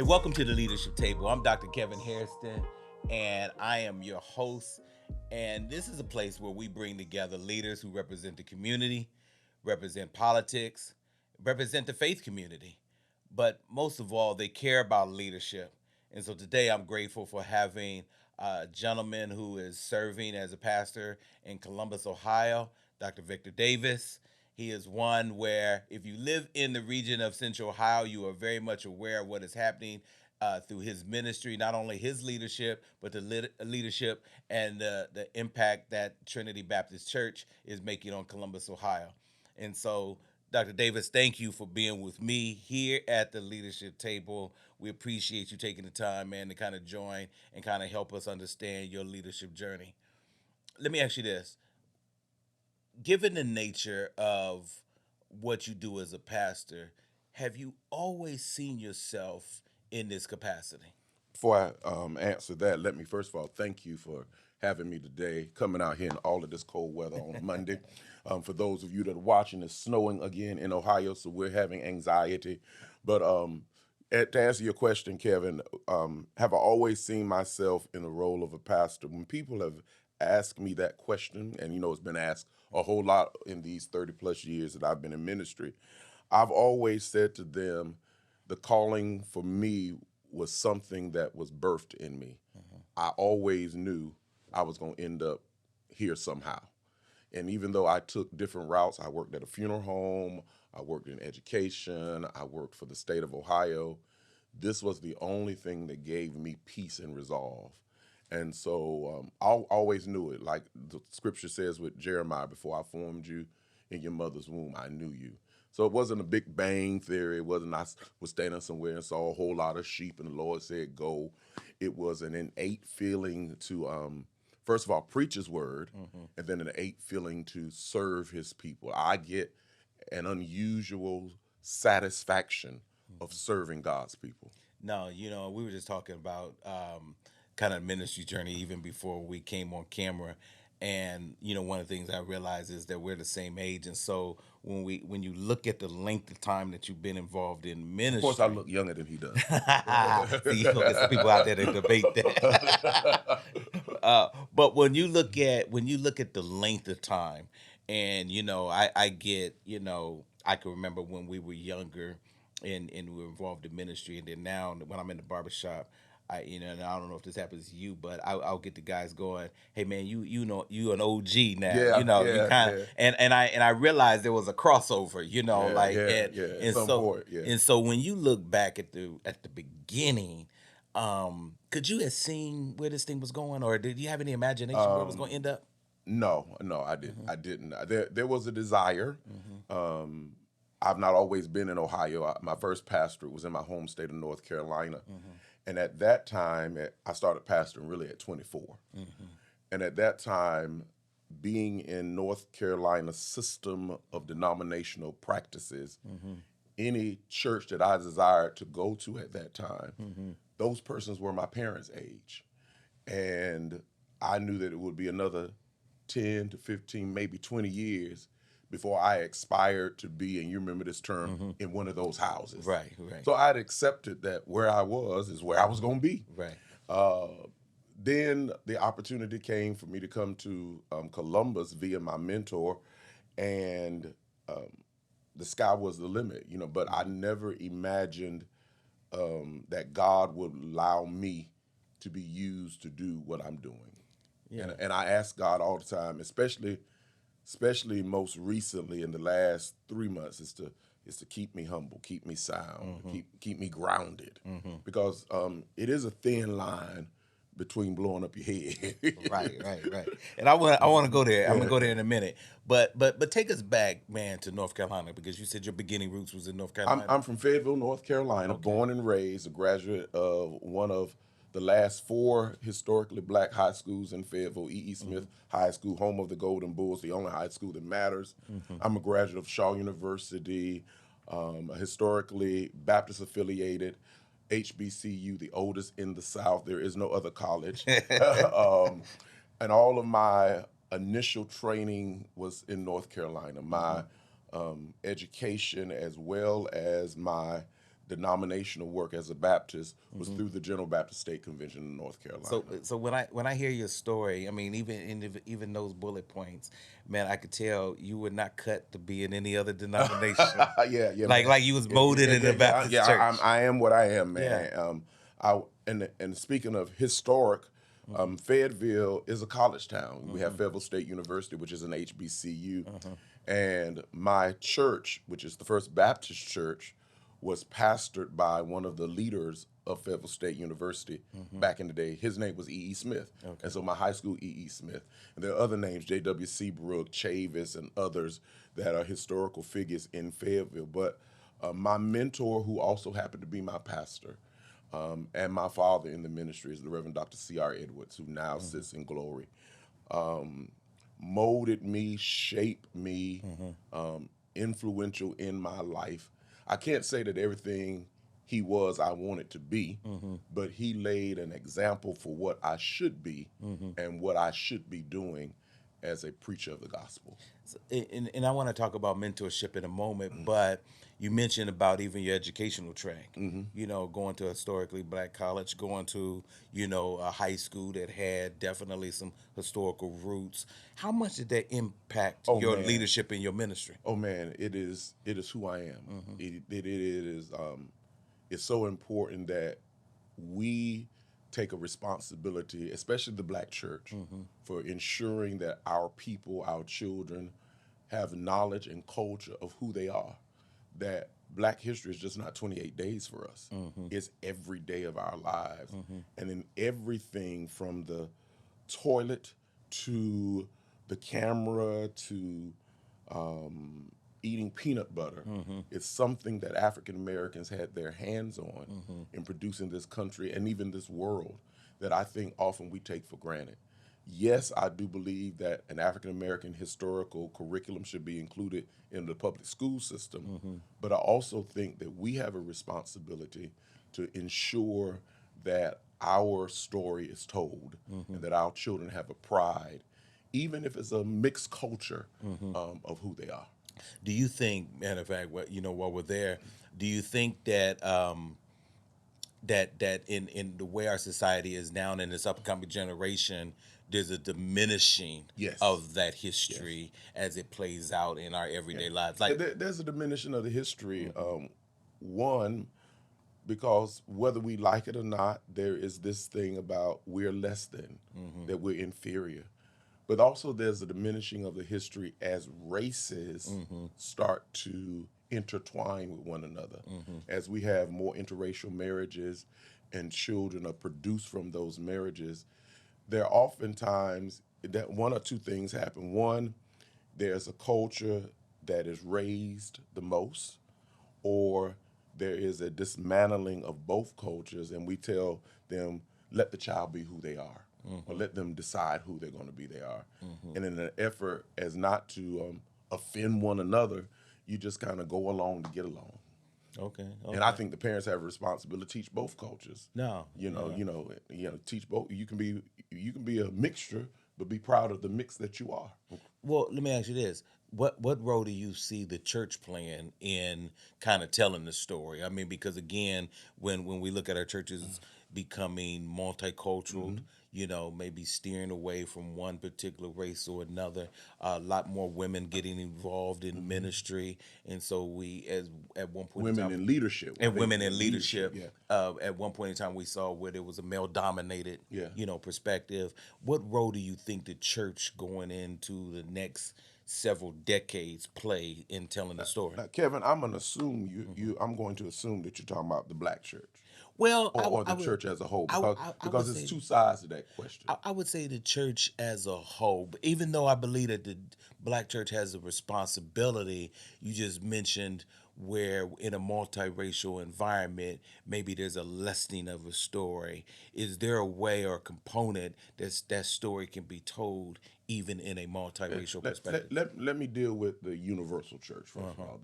welcome to the Leadership Table. I'm Dr. Kevin Hairston, and I am your host. And this is a place where we bring together leaders who represent the community, represent politics, represent the faith community. But most of all, they care about leadership. And so today I'm grateful for having a gentleman who is serving as a pastor in Columbus, Ohio, Dr. Victor Davis. He is one where, if you live in the region of Central Ohio, you are very much aware of what is happening through his ministry, not only his leadership, but the leadership and the impact that Trinity Baptist Church is making on Columbus, Ohio. And so, Dr. Davis, thank you for being with me here at the leadership table. We appreciate you taking the time, man, to kind of join and kind of help us understand your leadership journey. Let me ask you this. Given the nature of what you do as a pastor, have you always seen yourself in this capacity? Before I answer that, let me first of all thank you for having me today, coming out here in all of this cold weather on a Monday. For those of you that are watching, it's snowing again in Ohio, so we're having anxiety. But to answer your question, Kevin, have I always seen myself in the role of a pastor? When people have asked me that question, and it's been asked a whole lot in these 30 plus years that I've been in ministry, I've always said to them, the calling for me was something that was birthed in me. I always knew I was going to end up here somehow. And even though I took different routes, I worked at a funeral home, I worked in education, I worked for the state of Ohio. This was the only thing that gave me peace and resolve. And so I always knew it. Like the scripture says with Jeremiah, before I formed you in your mother's womb, I knew you. So it wasn't a big bang theory. It wasn't I was standing somewhere and saw a whole lot of sheep and the Lord said go. It was an innate feeling to, first of all, preach his word, and then an innate feeling to serve his people. I get an unusual satisfaction of serving God's people. No, we were just talking about kind of ministry journey even before we came on camera. And one of the things I realize is that we're the same age, and so when you look at the length of time that you've been involved in Of course, I ministry, look younger than he does. see, you gonna get some people out there to debate that. But when you look at the length of time, and I get I can remember when we were younger, and we were involved in ministry, and then now when I'm in the barbershop. And I don't know if this happens to you, but I'll get the guys going. Hey man, you an OG now. Yeah, You yeah, kind of yeah, and I realized there was a crossover. yeah, Like yeah, and yeah. At and some so point, yeah. and so when you look back at the beginning, could you have seen where this thing was going, or did you have any imagination where it was going to end up? No, no, I didn't. I didn't. There was a desire. Um, I've not always been in Ohio. My first pastorate was in my home state of North Carolina, and at that time, I started pastoring really at 24. And at that time, being in North Carolina's system of denominational practices, any church that I desired to go to at that time, those persons were my parents' age. And I knew that it would be another 10 to 15, maybe 20 years before I expired to be, and you remember this term, in one of those houses. Right, right, So I'd accepted that where I was is where I was going to be. right. Uh, then the opportunity came for me to come to Columbus via my mentor, and um, the sky was the limit, but I never imagined that God would allow me to be used to do what I'm doing. Yeah. And I ask God all the time, especially most recently in the last 3 months, is to keep me humble, keep me sound, keep me grounded, because it is a thin line between blowing up your head. Right, right, right. And I want to go there. I'm gonna Yeah. go there in a minute. But take us back, man, to North Carolina, because you said your beginning roots was in North I'm Carolina. I'm from Fayetteville, North Carolina, Okay. born and raised, a graduate of one of the last four historically black high schools in Fayetteville, E. E. Smith High School, home of the Golden Bulls, the only high school that matters. I'm a graduate of Shaw University, a historically Baptist affiliated HBCU, the oldest in the South. There is no other college. um, and all of my initial training was in North Carolina. My education, as well as my denominational work as a Baptist was through the General Baptist State Convention in North Carolina. So when I hear your story, I mean, even those bullet points, man, I could tell you were not cut to be in any other denomination. Yeah, man. Like you was molded in the Baptist church. I am what I am, Yeah. man. I and speaking of historic, Fayetteville is a college town. We have Fayetteville State University, which is an HBCU, and my church, which is the First Baptist Church, was pastored by one of the leaders of Fayetteville State University back in the day. His name was E.E. Smith. Okay. And so my high school, E.E. Smith. And there are other names, J.W. Seabrook, Chavis, and others that are historical figures in Fayetteville. But my mentor, who also happened to be my pastor, and my father in the ministry is the Reverend Dr. C.R. Edwards, who now sits in glory. Molded me, shaped me, influential in my life. I can't say that everything he was I wanted to be, but he laid an example for what I should be and what I should be doing as a preacher of the gospel. And I want to talk about mentorship in a moment, but you mentioned about even your educational track. You know, going to a historically black college, going to, you know, a high school that had definitely some historical roots. How much did that impact your Man. leadership in your ministry? Oh man, it is who I am. It is it's so important that we take a responsibility, especially the black church, for ensuring that our people, our children, have knowledge and culture of who they are. That black history is just not 28 days for us. It's every day of our lives. And in everything from the toilet to the camera to eating peanut butter. It's something that African Americans had their hands on in producing this country and even this world that I think often we take for granted. Yes, I do believe that an African American historical curriculum should be included in the public school system, but I also think that we have a responsibility to ensure that our story is told and that our children have a pride, even if it's a mixed culture of who they are. Do you think, matter of fact, you know, while we're there, do you think that that in the way our society is now and in this upcoming generation, there's a diminishing Yes. of that history as it plays out in our everyday lives? Like, There's a diminishing of the history. One, because whether we like it or not, there is this thing about we're less than, that we're inferior. But also there's a diminishing of the history as races start to intertwine with one another. As we have more interracial marriages and children are produced from those marriages, there are oftentimes that one or two things happen. One, there's a culture that is raised the most, or there is a dismantling of both cultures, and we tell them, let the child be who they are, or let them decide who they're going to be they are. And in an effort as not to offend one another, you just kind of go along to get along. okay. And I think the parents have a responsibility to teach both cultures. No, Teach both. You can be a mixture, but be proud of the mix that you are. Well, let me ask you this. What role do you see the church playing in kind of telling the story? I mean, because again, when we look at our churches becoming multicultural, you know, maybe steering away from one particular race or another, a lot more women getting involved in ministry, and so we, as at one point Women in time, in leadership. and women in leadership. Yeah. At one point in time, we saw where there was a male-dominated, Yeah. you know, perspective. What role do you think the church going into the next several decades play in telling the story? Now, Kevin, I'm going to assume I'm going to assume that you're talking about the black church Well, or the church as a whole, because would it's say, two sides to that question. I would say the church as a whole, but even though I believe that the black church has a responsibility, you just mentioned where in a multiracial environment, maybe there's a lessening of a story. Is there a way or a component that story can be told even in a multiracial perspective? Let me deal with the universal church first of all.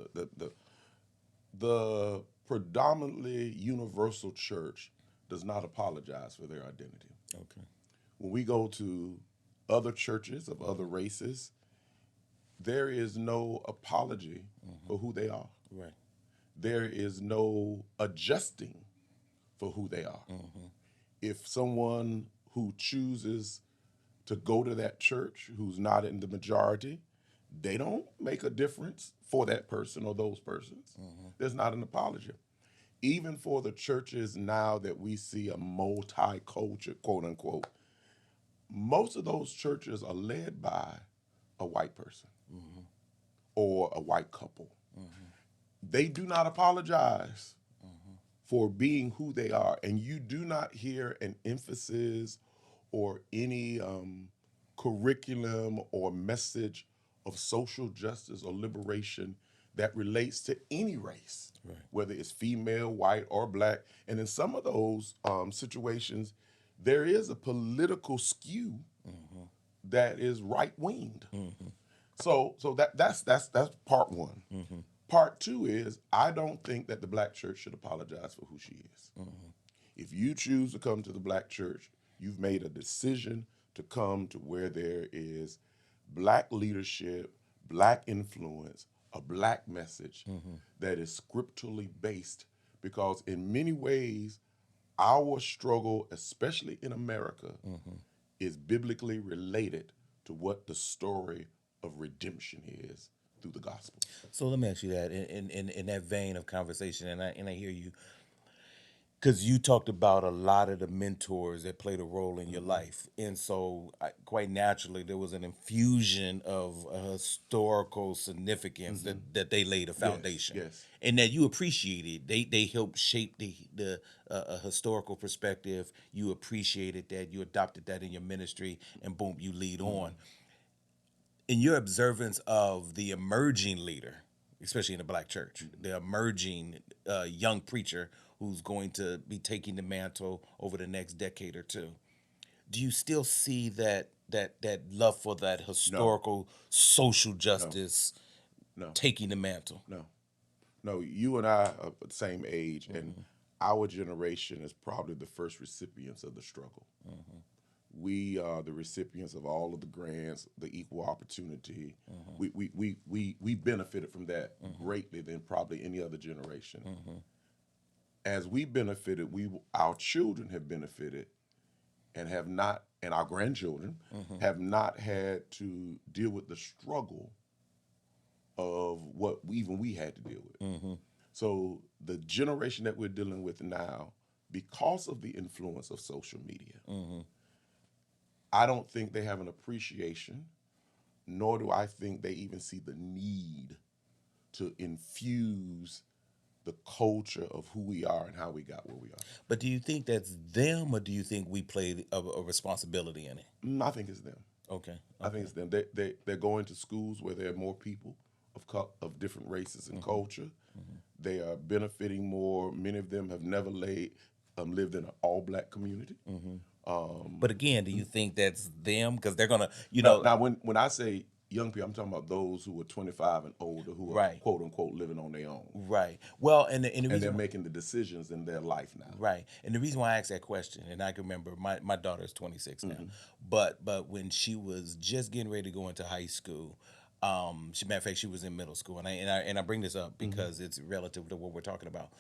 The predominantly universal church does not apologize for their identity. Okay. When we go to other churches of other races, there is no apology for who they are. Right. there is no adjusting for who they are. If someone who chooses to go to that church who's not in the majority, they don't make a difference for that person or those persons. There's not an apology. Even for the churches now that we see a multicultural, quote unquote, most of those churches are led by a white person or a white couple. They do not apologize for being who they are. And you do not hear an emphasis or any curriculum or message of social justice or liberation that relates to any race, right, whether it's female, white, or black. And in some of those situations, there is a political skew that is right winged. So that's part one. Part two is I don't think that the black church should apologize for who she is. If you choose to come to the black church, you've made a decision to come to where there is black leadership, black influence, a black message that is scripturally based. Because in many ways, our struggle, especially in America, is biblically related to what the story of redemption is through the gospel. So let me ask you that in that vein of conversation, and I hear you because you talked about a lot of the mentors that played a role in your life, and so quite naturally there was an infusion of a historical significance that they laid a foundation, Yes. and that you appreciated. They helped shape the a historical perspective. You appreciated that. You adopted that in your ministry, and boom, you lead on. In your observance of the emerging leader, especially in the black church, the emerging young preacher who's going to be taking the mantle over the next decade or two, do you still see that love for that No, historical social no, justice no, taking the mantle? no. No, you and I are the same age, and our generation is probably the first recipients of the struggle. We are the recipients of all of the grants, the equal opportunity. We benefited from that greatly than probably any other generation. As we benefited, our children have benefited and have not, and our grandchildren have not had to deal with the struggle of what even we had to deal with. So the generation that we're dealing with now, because of the influence of social media, I don't think they have an appreciation, nor do I think they even see the need to infuse the culture of who we are and how we got where we are. But do you think that's them, or do you think we played a responsibility in it? I think it's them. Okay. I think it's them. They're going to schools where there are more people of different races and culture. They are benefiting more. Many of them have never lived in an all black community. But again, do you think that's them? Because they're gonna, Now when I say young people, I'm talking about those who are 25 and older who are right, quote unquote living on their own. right. Well, and the And they're reason, making the decisions in their life now. right, and the reason why I asked that question, and I can remember my daughter is 26 now, but when she was just getting ready to go into high school, matter of fact, she was in middle school, and I bring this up because it's relative to what we're talking about.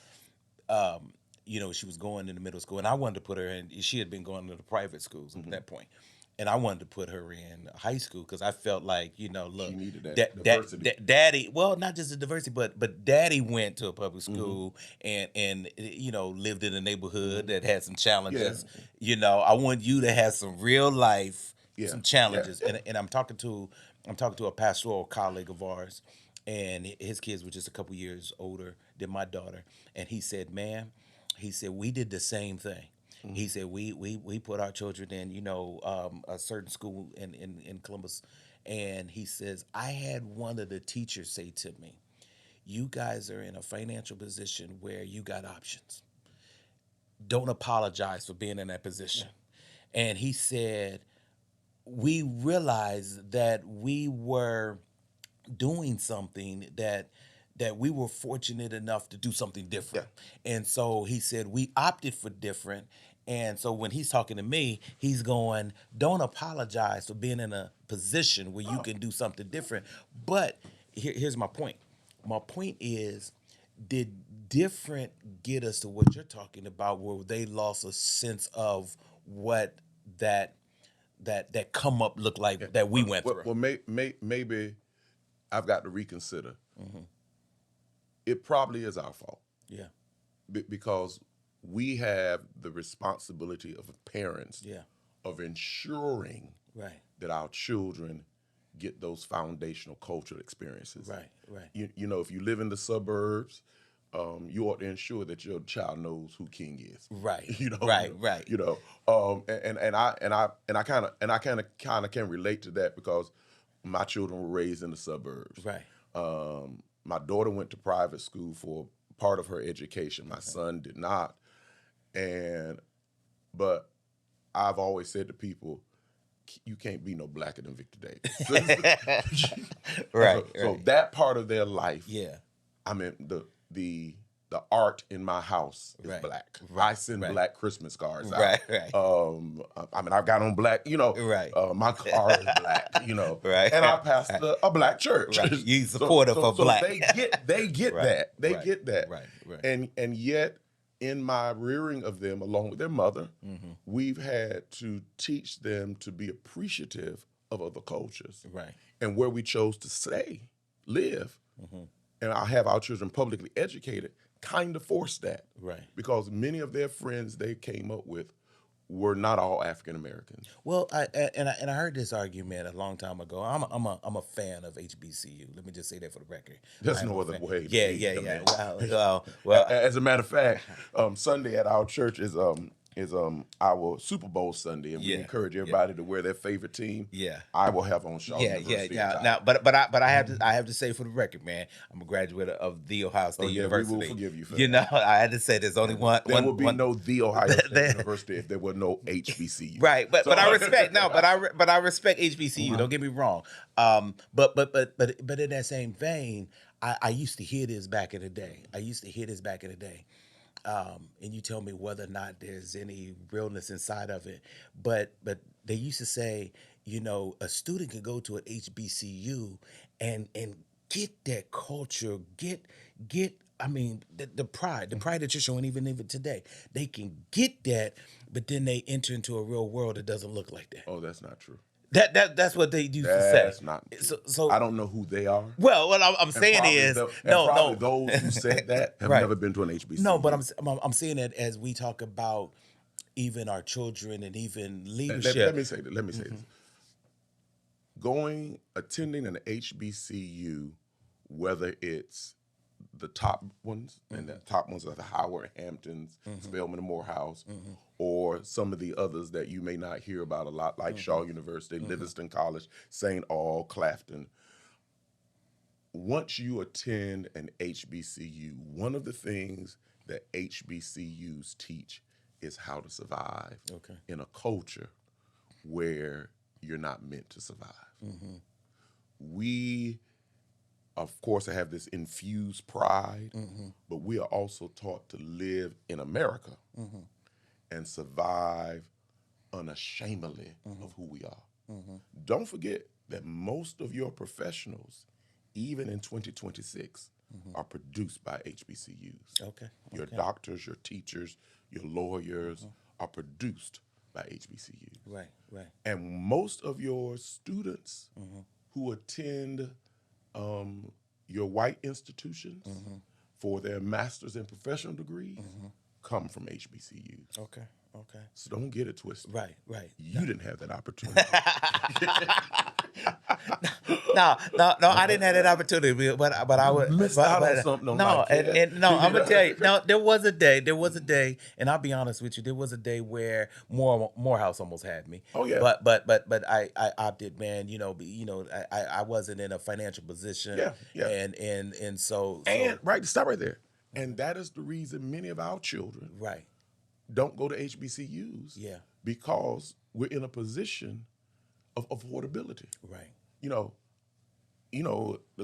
She was going into middle school, and I wanted to put her in. She had been going to the private schools at that point, and I wanted to put her in high school because I felt like, look, She needed that diversity. daddy. Well, not just the diversity, but daddy went to a public school and lived in a neighborhood that had some challenges. I want you to have some real life, some challenges, and I'm talking to a pastoral colleague of ours, and his kids were just a couple years older than my daughter, and he said, "Man," he said, "we did the same thing." He said, "We put our children in, a certain school in Columbus," and he says, "I had one of the teachers say to me, 'You guys are in a financial position where you got options. Don't apologize for being in that position.'" And he said, "We realized that we were doing something that we were fortunate enough to do something different." And so he said we opted for different. And so when he's talking to me, he's going, "Don't apologize for being in a position where you can do something different." But here's my point. My point is did different get us to what you're talking about, where they lost a sense of what that that come up looked like that we went through? Well, maybe I've got to reconsider. It probably is our fault Yeah, because we have the responsibility of parents yeah, of ensuring right, that our children get those foundational cultural experiences. right, right, You know, if you live in the suburbs, you ought to ensure that your child knows who King is. right, You know, right, right, you know, and I kind of can relate to that because my children were raised in the suburbs. right, My daughter went to private school for part of her education. My son did not, and but I've always said to people, you can't be no blacker than Victor Davis. right, So right. that part of their life, Yeah, I mean the art in my house is right, black. right, I send right, black Christmas cards out. right, right, I mean I've got on black, you know, right, my car is black, you know, right, and I right, pastor a black church. right. You supportive of So black. they get Right, that. They right, get that. right, right. And yet in my rearing of them along with their mother, Mm-hmm. we've had to teach them to be appreciative of other cultures. Right. And where we chose to live, and I have our children publicly educated, kind of forced that. Right. Because many of their friends they came up with were not all African Americans. Well, I heard this argument a long time ago. I'm a fan of HBCU. Let me just say that for the record. There's I'm no a other fan. way to Yeah, be yeah, a yeah. man. Well. As a matter of fact, Sunday at our church is our Super Bowl Sunday, and we Yeah, encourage yeah. everybody to wear their favorite team. Yeah. I will have on Shaw Yeah, yeah, University yeah. attire. Now, but I have to say for the record, man, I'm a graduate of the Ohio State yeah, University. we will forgive you for You that. know, I had to say there's only one. There one, would be one- no the Ohio State there- University if there were no HBCU. Right, but So- I respect but I respect HBCU. Don't get me wrong. But in that same vein, I used to hear this back in the day. And you tell me whether or not there's any realness inside of it. But they used to say, you know, a student could go to an HBCU and get that culture, get. I mean, the pride that you're showing even today. They can get that, but then they enter into a real world that doesn't look like that. Oh, that's not true. That's what they used to say. That's not true. So I don't know who they are. well, what I'm saying Probably is probably no. those who said that have Right. never been to an HBCU. No, but I'm saying that as we talk about even our children and even leadership. Let me say that. Let me say this. Attending an HBCU, whether it's the top ones, and the top ones are the Howard, Hamptons, Spelman and Morehouse, or some of the others that you may not hear about a lot, like Shaw University, Livingston College, St. Aul, Clafton. Once you attend an HBCU, one of the things that HBCUs teach is how to survive Okay. in a culture where you're not meant to survive. We, of course, have this infused pride, but we are also taught to live in America and survive unashamedly of who we are. Don't forget that most of your professionals, even in 2026, are produced by HBCUs. Okay. Your doctors, your teachers, your lawyers are produced by HBCUs. Right, right. And most of your students who attend your white institutions for their master's and professional degrees come from HBCUs. Okay, okay. So don't get it twisted. Right, right. You didn't have that opportunity. No, I didn't have that opportunity, but I would Missed but, out on but- something on No, life, and, yeah. and no, I'm gonna tell you. No, there was a day, and I'll be honest with you, there was a day where Morehouse almost had me. Oh, yeah. But I opted, man. I wasn't in a financial position. Yeah. And so And right, stop right there. And that is the reason many of our children right, don't go to HBCUs. Yeah. Because we're in a position of affordability. right, To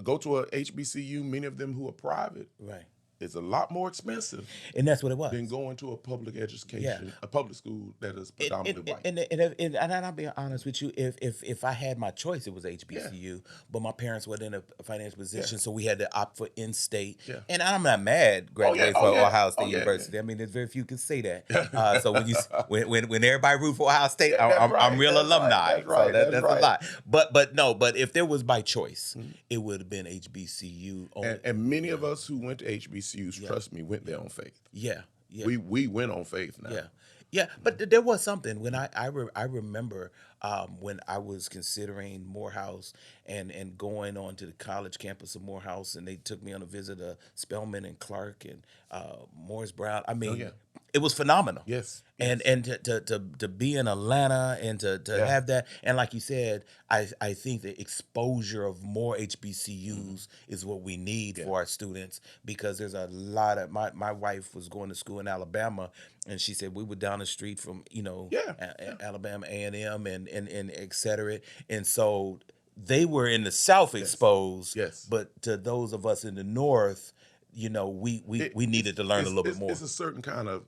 go to a HBCU, many of them who are private, right, is a lot more expensive And that's what it than was. going to a public Yeah. education, a public school that is predominantly white. And I'll be honest with you, if I had my choice, it was Yeah, HBCU, but my parents were in a financial yeah, position, so we had to opt for in-state. yeah. And I'm not mad Oh yeah, graduating oh from yeah, Ohio oh State yeah, University. I mean, there's very few can say that. So when you yeah. when everybody root for Ohio State, Yeah, that's I'm right. real That's right. alumni. That's So right. That's that's a right. lot. But no, but if there was by choice, it would have been HBCU only. And many of us who went to HBCUs, Yeah, trust me, went there on faith. yeah, yeah. We went on faith now. Yeah, yeah, but there was something when I remember when I was considering Morehouse and going on to the college campus of Morehouse, and they took me on a visit to Spelman and Clark and Morris Brown. I Oh mean, yeah. it was phenomenal. Yes. And Yes. to be in Atlanta and to Yeah. have that, and like you said, I think the exposure of more HBCUs is what we need Yeah. for our students, because there's a lot of my wife was going to school in Alabama, and she said we were down the street from Yeah. Yeah. Alabama A&M and et cetera, and so they were in the South Yes. exposed, Yes. but to those of us in the North, we needed to learn a little bit more. It's a certain kind of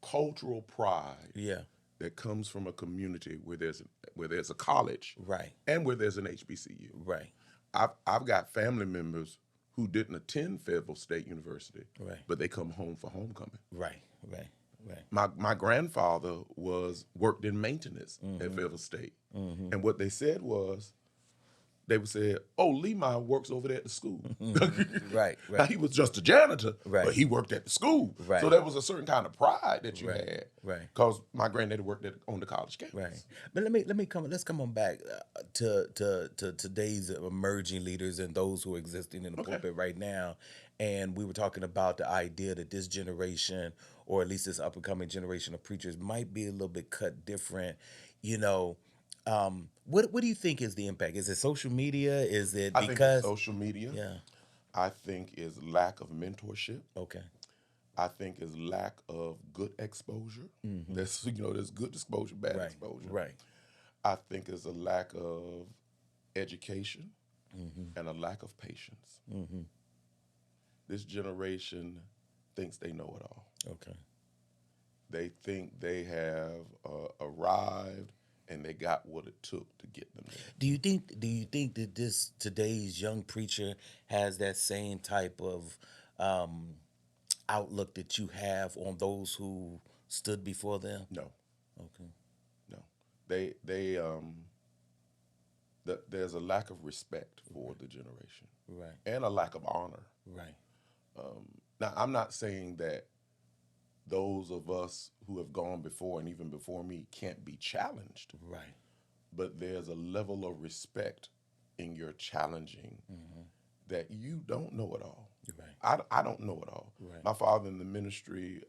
cultural pride Yeah, that comes from a community where there's a college right, and where there's an HBCU. right, I've got family members who didn't attend Fayetteville State University, right, but they come home for homecoming. right, right, right. My grandfather worked in maintenance Mm-hmm. at Fayetteville State, and what they said was, they would say, "Oh, Lee works over there at the school." Right, Now right, he was just a janitor, Right. but he worked at the school, Right. so there was a certain kind of pride that you Right, had, right. Because my granddaddy worked on the college campus. right. But let's come on back to today's emerging leaders and those who are existing in the Okay. pulpit right now. And we were talking about the idea that this generation, or at least this up and coming generation of preachers, might be a little bit cut different. You know, what do you think is the impact? Is it social media? Is it I think it's because social media. yeah, I think is lack of mentorship. okay, I think is lack of good exposure. There's good exposure, bad right, exposure. right, I think is a lack of education and a lack of patience. This generation thinks they know it all. okay. They think they have arrived and they got what it took to get them there. Do you think that this today's young preacher has that same type of outlook that you have on those who stood before them? No, Okay. no. There's a lack of respect for the generation Right. and a lack of honor. Right. Now, I'm not saying that those of us who have gone before and even before me can't be challenged, Right. but there's a level of respect in your challenging that you don't know it all. Right. I don't know it all. Right. My father in the ministry,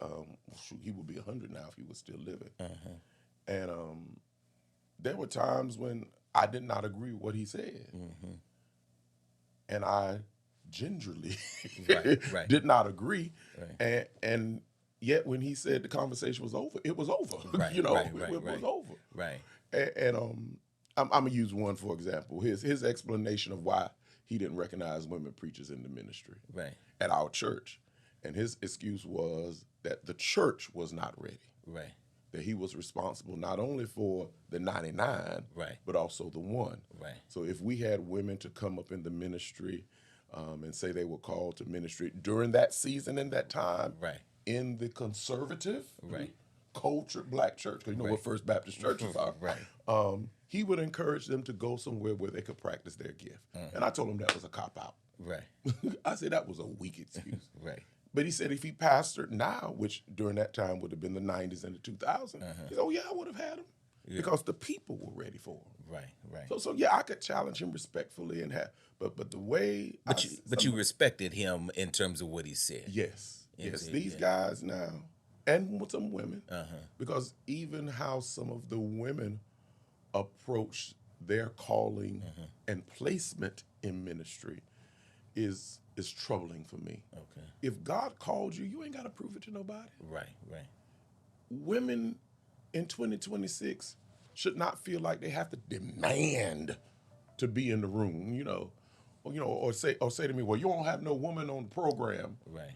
he would be 100 now if he was still living. And there were times when I did not agree with what he said. And I gingerly Right. did not agree. Right. And yet when he said the conversation was over, it was over. Right, You know, right, it right, was right. over. Right. And I'm gonna use one for example. His explanation of why he didn't recognize women preachers in the ministry Right. at our church, and his excuse was that the church was not ready. Right. That he was responsible not only for the 99, Right. but also the one. Right. So if we had women to come up in the ministry and say they were called to ministry during that season and that time, Right. in the conservative, Right. cultured black church, because you know Right. what First Baptist churches are, Right. he would encourage them to go somewhere where they could practice their gift. And I told him that was a cop out. Right. I said that was a weak excuse. Right. But he said if he pastored now, which during that time would have been the 90s and the 2000s, he said, oh, yeah, I would have had him because the people were ready for him. Right. Right. So yeah, I could challenge him respectfully and have, but the way, But you respected him in terms of what he said. yes, Indeed, these yeah. guys now, and with some women, because even how some of the women approach their calling and placement in ministry is troubling for me. Okay. If God called you, you ain't got to prove it to nobody. Right. Right. Women in 2026 should not feel like they have to demand to be in the room. You know, or say to me, well, you don't have no woman on the program. Right.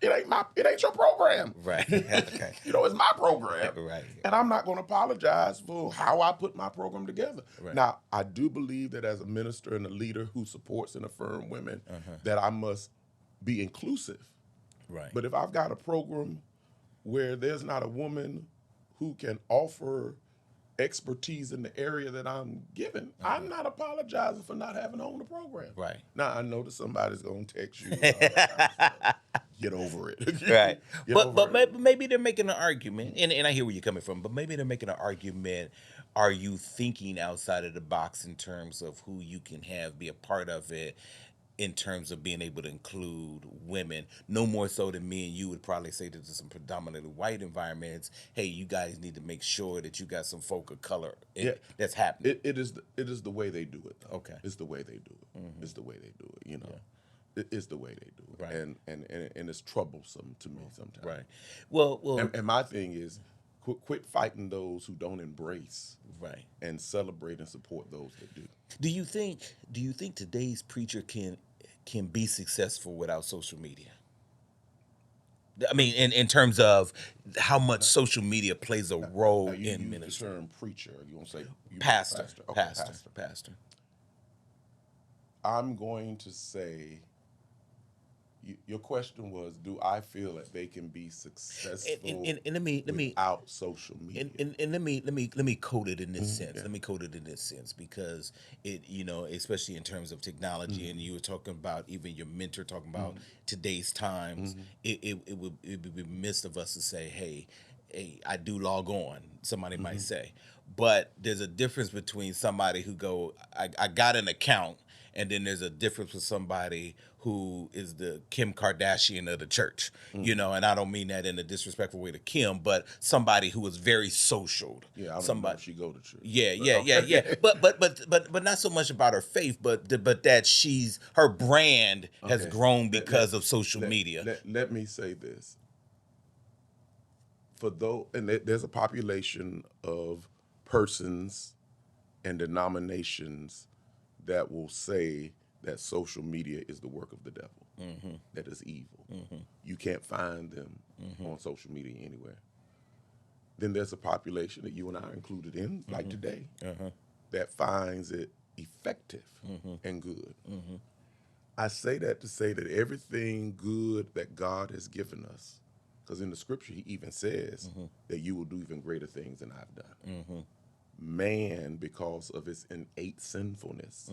It ain't your program. Right. Okay. It's my program. Right. And I'm not going to apologize for how I put my program together. Right. Now, I do believe that as a minister and a leader who supports and affirms women, that I must be inclusive. Right. But if I've got a program where there's not a woman who can offer expertise in the area that I'm given, I'm not apologizing for not having her on the program. Right. Now, I know that somebody's going to text you. Get over it. Right. Get But over it. maybe they're making an argument, and I hear where you're coming from, but maybe they're making an argument. Are you thinking outside of the box in terms of who you can have be a part of it, in terms of being able to include women? No more so than me and you would probably say that to some predominantly white environments, hey, you guys need to make sure that you got some folk of color Yeah. that's happening. It is the way they do it, though. Okay. It's the way they do it. It's the way they do it. It's the way they do it. Right. And it's troublesome to me sometimes. Right. Well. And my thing is, quit fighting those who don't embrace Right. and celebrate and support those that do. Do you think today's preacher can be successful without social media? I mean, in terms of how much social media plays a role Now, you in use ministry. the term preacher. You want to say Pastor. Okay, Pastor. I'm going to say, your question was, do I feel that they can be successful And let me without social media? and let me code it in this sense. Yeah. Let me code it in this sense, because it, especially in terms of technology, and you were talking about even your mentor talking about today's times. It would be remiss of us to say, hey, I do log on. Somebody might say, but there's a difference between somebody who I got an account. And then there's a difference with somebody who is the Kim Kardashian of the church, and I don't mean that in a disrespectful way to Kim, but somebody who is very social. Yeah, I don't somebody. know if she go to church. Yeah. But not so much about her faith, but that her brand has Okay. grown because of social media. Let me say this. There's a population of persons and denominations that will say that social media is the work of the devil, that is evil. You can't find them on social media anywhere. Then there's a population that you and I are included in, like today, that finds it effective and good. I say that to say that everything good that God has given us, because in the scripture he even says that you will do even greater things than I've done. Man, because of its innate sinfulness,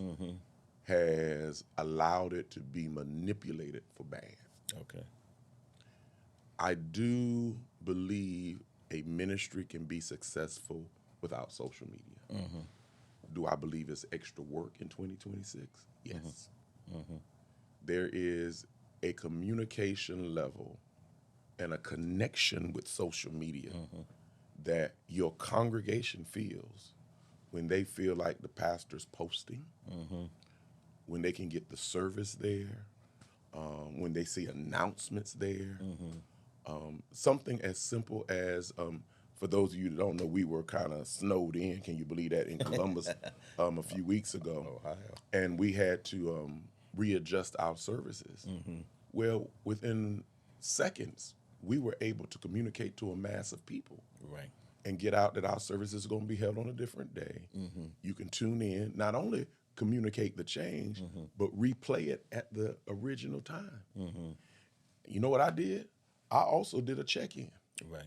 has allowed it to be manipulated for bad. Okay. I do believe a ministry can be successful without social media. Do I believe it's extra work in 2026? Yes. There is a communication level and a connection with social media that your congregation feels when they feel like the pastor's posting, when they can get the service there, when they see announcements there. Something as simple as, for those of you that don't know, we were kind of snowed in, can you believe that, in Columbus a few weeks ago. Ohio. And we had to readjust our services. Well, within seconds, we were able to communicate to a mass of people. Right. And get out that our service is going to be held on a different day. You can tune in, not only communicate the change, but replay it at the original time. You know what I did? I also did a check-in. Right.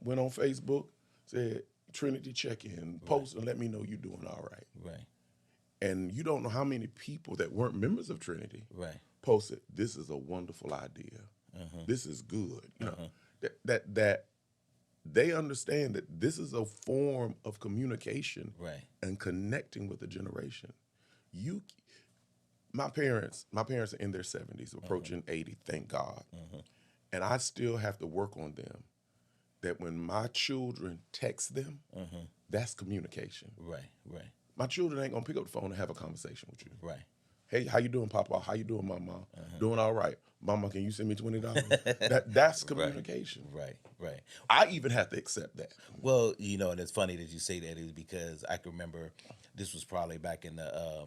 Went on Facebook, said, Trinity check-in, post and let me know you're doing all right. Right. And you don't know how many people that weren't members of Trinity Right. posted, this is a wonderful idea. This is good. That they understand that this is a form of communication and connecting with the generation. My parents are in their 70s, approaching 80, thank God. And I still have to work on them. That when my children text them, that's communication. Right. My children ain't gonna pick up the phone and have a conversation with you. Right. Hey, how you doing, Papa? How you doing, Mama? Doing all right. Mama, can you send me $20? That's communication. Right. I even have to accept that. Well, and it's funny that you say that, is because I can remember this was probably back in the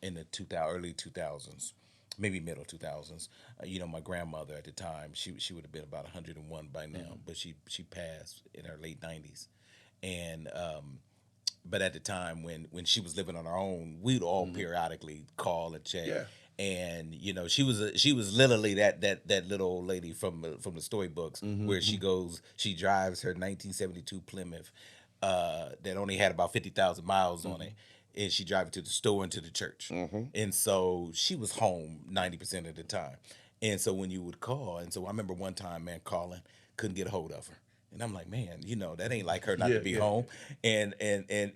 in the early 2000s, maybe middle 2000s. You know, my grandmother at the time, she would have been about 101 by now, but she passed in her late 90s, and but at the time when she was living on her own, we'd all periodically call and check. Yeah. And you know, she was literally that little old lady from the storybooks where she drives her 1972 Plymouth that only had about 50,000 miles on it, and she drive it to the store and to the church. And so she was home 90% of the time. And so when you would call, and so I remember one time, man, calling, couldn't get a hold of her. And I'm like, man, you know, that ain't like her not Yeah, to be yeah. home. And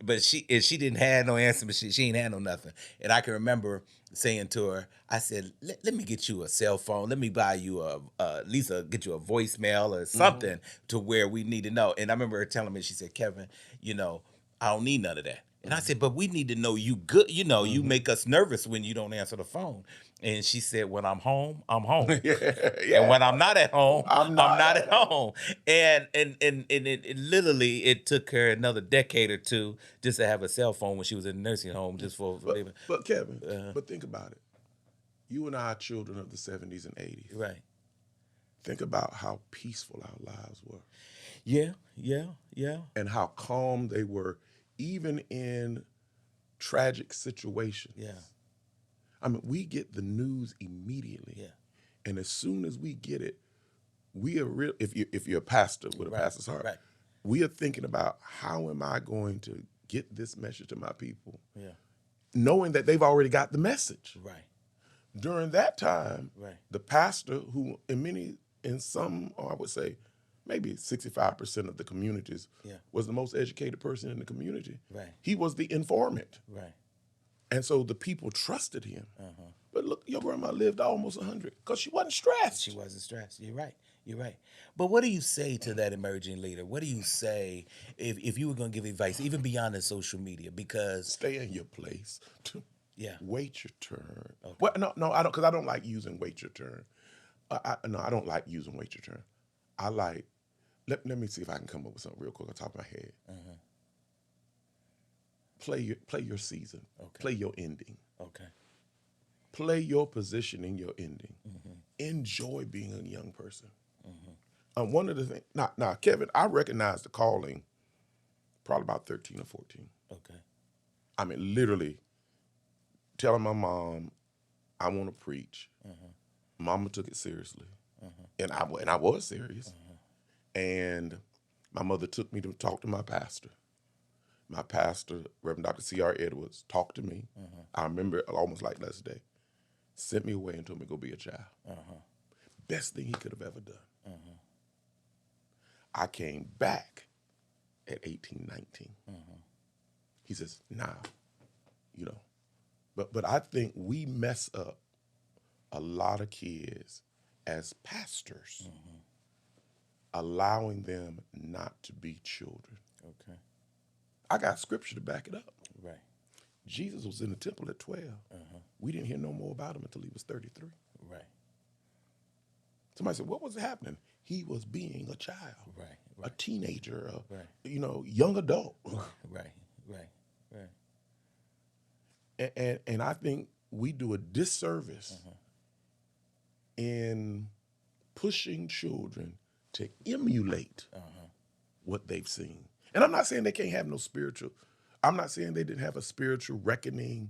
but she didn't have no answer, but she ain't had no nothing. And I can remember saying to her, I said, let me get you a cell phone. Let me buy you at least get you a voicemail or something to where we need to know. And I remember her telling me, she said, Kevin, you know, I don't need none of that. And I said, but we need to know you good. You know, you make us nervous when you don't answer the phone. And she said, when I'm home, I'm home. Yeah, And yeah. when I'm not at home, I'm I'm not not at at home. And it literally it took her another decade or two just to have a cell phone when she was in a nursing home just for maybe But Kevin, but think about it. You and I are children of the 70s and 80s. right. Think about how peaceful our lives were Yeah, yeah, yeah, and how calm they were, even in tragic situations. yeah, I mean, we get the news immediately. yeah. And as soon as we get it, we are real. If you're a pastor with a Right, pastor's heart, right. we are thinking about how am I going to get this message to my people, Yeah, knowing that they've already got the message. right, During that time, right. the pastor, who in some, or I would say, maybe 65% of the communities, Yeah. was the most educated person in the community. Right. He was the informant, Right. and so the people trusted him. But look, your grandma lived almost 100 because she wasn't stressed. She wasn't stressed. You're right. You're right. But what do you say to that emerging leader? What do you say if you were going to give advice, even beyond the social media? Because Stay in your place. yeah, Wait your turn. Well, no, I don't, because I don't like using wait your turn. No, I don't like using wait your turn. I like, let me see if I can come up with something real quick on top of my head. Play your season. Okay. Play your ending. okay, Play your position in your ending. Enjoy being a young person. One of the things, now, Kevin, I recognized the calling probably about 13 or 14. okay, I mean, literally telling my mom, I want to preach. Mama took it seriously. And I was serious. And my mother took me to talk to my pastor. My pastor, Reverend Dr. C.R. Edwards, talked to me. I remember it almost like last day. Sent me away and told me to go be a child. Best thing he could have ever done. I came back at 18, 19. He says, now, you know. But I think we mess up a lot of kids as pastors, allowing them not to be children. okay, I got scripture to back it up. right, Jesus was in the temple at 12. We didn't hear no more about him until he was 33. right, Somebody said, what was happening? He was being a child, right, a right, teenager, Right. Young adult. right, right, right. And I think we do a disservice in pushing children to emulate what they've seen. And I'm not saying they can't have no spiritual, I'm not saying they didn't have a spiritual reckoning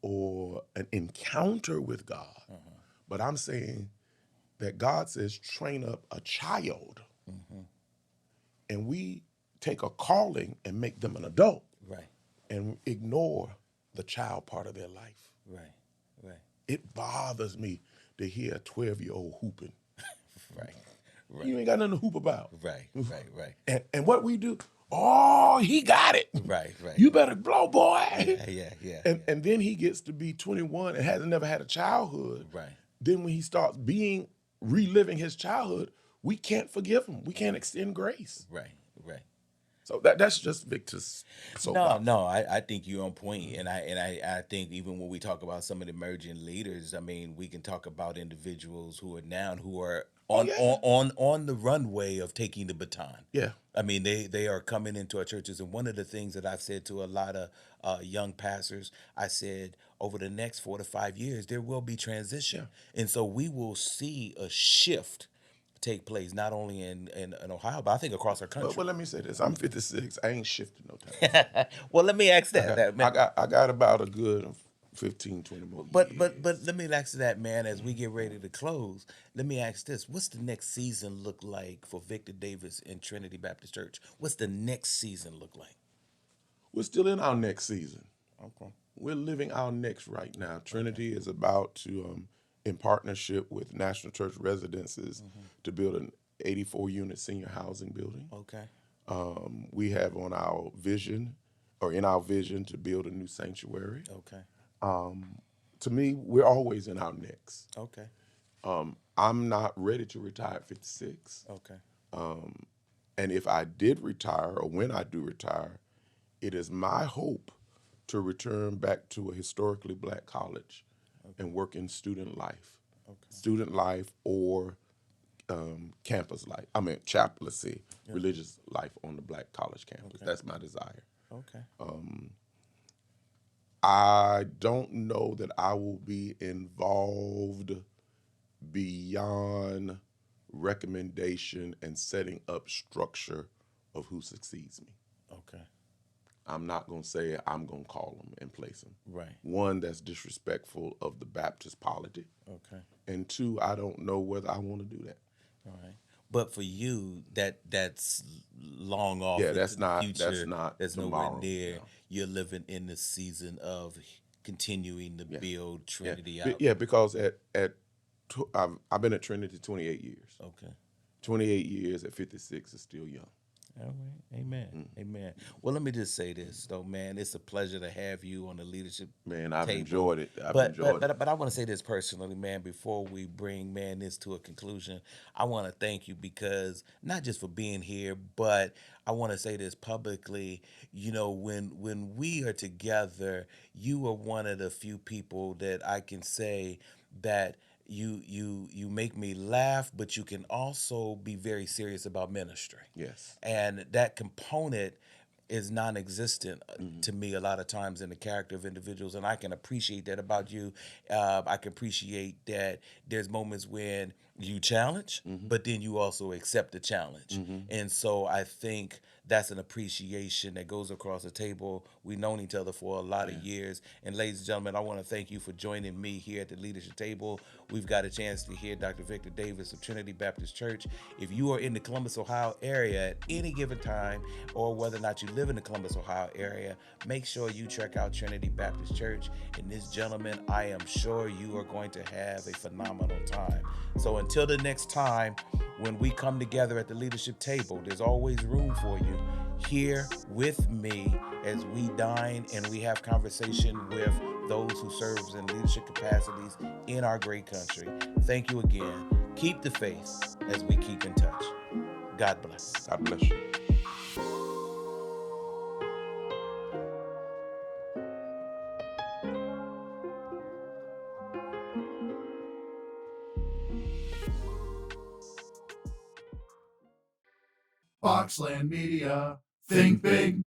or an encounter with God, but I'm saying that God says train up a child. And we take a calling and make them an adult Right, and ignore the child part of their life. right, right, It bothers me to hear a 12-year-old hooping. right, You ain't got nothing to hoop about. right, right, right, And what we do, oh, he got it. right, right. You better blow, boy. Yeah. And then he gets to be 21 and hasn't never had a childhood. Right. Then when he starts reliving his childhood, we can't forgive him. We can't extend grace. Right, right. So that's just Victor's soapbox. No, I think you're on point, and I think even when we talk about some of the emerging leaders, I mean, we can talk about individuals who are now who are Oh on yeah, on the runway of taking the baton. yeah. I mean, they are coming into our churches, and one of the things that I've said to a lot of young pastors, I said over the next 4 to 5 years there will be transition, Yeah. and so we will see a shift take place not only in Ohio, but I think across our Well, country. let me say this. I'm 56. I ain't shifting no time soon. Well, let me ask I that, got, that I man. got, I got about a good 15, 20 more But years. let me ask that, man, as we get ready to close. Let me ask this: what's the next season look like for Victor Davis and Trinity Baptist Church? What's the next season look like? We're still in our next season. Okay. We're living our next right now. Okay. Trinity is about to, in partnership with National Church Residences, Hmm. to build an 84 unit senior housing building. Okay. We have on our vision, or in our vision, to build a new sanctuary. Okay. To me, we're always in our next. Okay. I'm not ready to retire at 56. Okay. And if I did retire, or when I do retire, it is my hope to return back to a historically black college Okay. and work in student life. Okay. Student life or campus life. I mean, chaplaincy, Okay. religious life on the black college campus. Okay. That's my desire. Okay. I don't know that I will be involved beyond recommendation and setting up structure of who succeeds me. Okay. I'm not going to say I'm going to call them and place them. Right. One, that's disrespectful of the Baptist polity. Okay. And two, I don't know whether I want to do that. All right. But for you, that's long off Yeah, into the that's future. not There's nowhere tomorrow. near. No. You're living in the season of continuing to Yeah. build Yeah. Trinity out. Yeah, because I've been at Trinity 28 years. Okay. 28 years at 56 is still young. All right. Amen. Amen. Well, let me just say this though, man. It's a pleasure to have you on the leadership Man, I've table. enjoyed it. I've But but enjoyed it. but but I want to say this personally, man. Before we bring man this to a conclusion, I want to thank you because not just for being here, but I want to say this publicly. You know, when we are together, you are one of the few people that I can say that you make me laugh, but you can also be very serious about ministry, Yes. and that component is non-existent Hmm. to me a lot of times in the character of individuals, and I can appreciate that about you. I can appreciate that there's moments when you challenge, Hmm. but then you also accept the challenge, Hmm. and so I think that's an appreciation that goes across the table. We've known each other for a lot of Yeah. years, and ladies and gentlemen, I want to thank you for joining me here at the leadership table. We've got a chance to hear Dr. Victor Davis of Trinity Baptist Church. If you are in the Columbus, Ohio area at any given time, or whether or not you live in the Columbus, Ohio area, make sure you check out Trinity Baptist Church. And this gentleman, I am sure you are going to have a phenomenal time. So until the next time, when we come together at the leadership table, there's always room for you here with me as we dine and we have conversation with those who serves in leadership capacities in our great country. Thank you again. Keep the faith as we keep in touch. God bless. God bless you. Boxland Media. Think big.